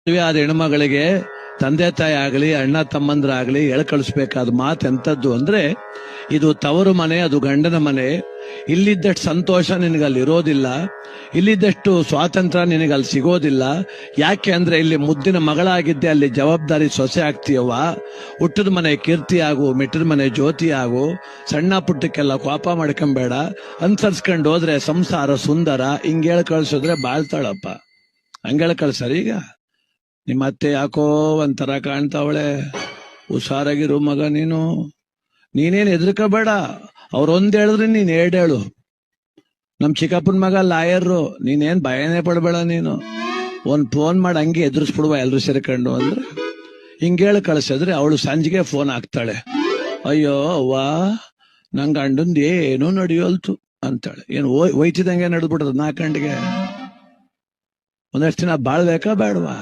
ಮದುವೆ ಆದ ಹೆಣ್ಮಗಳಿಗೆ ತಂದೆ ತಾಯಿ ಆಗಲಿ ಅಣ್ಣ ತಮ್ಮಂದ್ರಾಗ್ಲಿ ಕಳಿಸ್ಬೇಕಾದ ಮಾತು ಎಂತದ್ದು ಅಂದ್ರೆ, ಇದು ತವರು ಮನೆ, ಅದು ಗಂಡನ ಮನೆ. ಇಲ್ಲಿದ್ದಷ್ಟು ಸಂತೋಷ ನಿನಗಲ್ಲಿ ಇರೋದಿಲ್ಲ, ಇಲ್ಲಿದ್ದಷ್ಟು ಸ್ವಾತಂತ್ರ್ಯ ನಿನಗಲ್ಲಿ ಸಿಗೋದಿಲ್ಲ. ಯಾಕೆ ಅಂದ್ರೆ ಇಲ್ಲಿ ಮುದ್ದಿನ ಮಗಳಾಗಿದ್ದೆ, ಅಲ್ಲಿ ಜವಾಬ್ದಾರಿ ಸೊಸೆ ಆಗ್ತೀಯವ್ವ. ಹುಟ್ಟದ ಮನೆ ಕೀರ್ತಿ ಆಗು, ಮೆಟ್ಟಿದ ಮನೆ ಜ್ಯೋತಿ ಆಗು. ಸಣ್ಣ ಪುಟ್ಟಕ್ಕೆಲ್ಲ ಕೋಪ ಮಾಡ್ಕೊಂಬೇಡ, ಅನ್ಸರ್ಸ್ಕೊಂಡು ಹೋದ್ರೆ ಸಂಸಾರ ಸುಂದರ. ಹಿಂಗೇಳ ಕಳ್ಸಿದ್ರೆ ಬಾಳ್ತಾಳಪ್ಪ. ಹಂಗೇಳ ಕಳ್ಸರ. ಈಗ ನಿಮ್ಮ ಅತ್ತೆ ಯಾಕೋ ಒಂಥರ ಕಾಣ್ತಾವಳೆ, ಹುಷಾರಾಗಿರು ಮಗ. ನೀನೇನ್ ಹೆದರ್ಕೋಬೇಡ. ಅವ್ರೊಂದ್ ಹೇಳಿದ್ರೆ ನೀನ್ ಎರಡ್ ಹೇಳು. ನಮ್ ಚಿಕ್ಕಪ್ಪನ ಮಗ ಲಾಯರು, ನೀನೇನ್ ಭಯನೇ ಪಡ್ಬೇಡ. ಒಂದ್ ಫೋನ್ ಮಾಡಿ ಹಂಗೆ ಎದುರಿಸ್ಬಿಡುವ ಎಲ್ರು ಸೇರ್ಕೊಂಡು ಅಂದ್ರೆ. ಹಿಂಗೇಳಿ ಕಳ್ಸಿದ್ರೆ ಅವಳು ಸಂಜೆಗೆ ಫೋನ್ ಹಾಕ್ತಾಳೆ, ಅಯ್ಯೋ ಅವ್ವ ನಂಗ ಗಂಡಂದ್ ಏನೂ ನಡೆಯೋಲ್ತು ಅಂತಾಳೆ. ಏನ್ ಒಯ್ತಿದಂಗೆ ನಡೆದ್ಬಿಟ್ಟದ 4 ಗಂಟೆಗೆ. ಒಂದಷ್ಟು ದಿನ ಬಾಳ್ಬೇಕಾ ಬೇಡವಾ?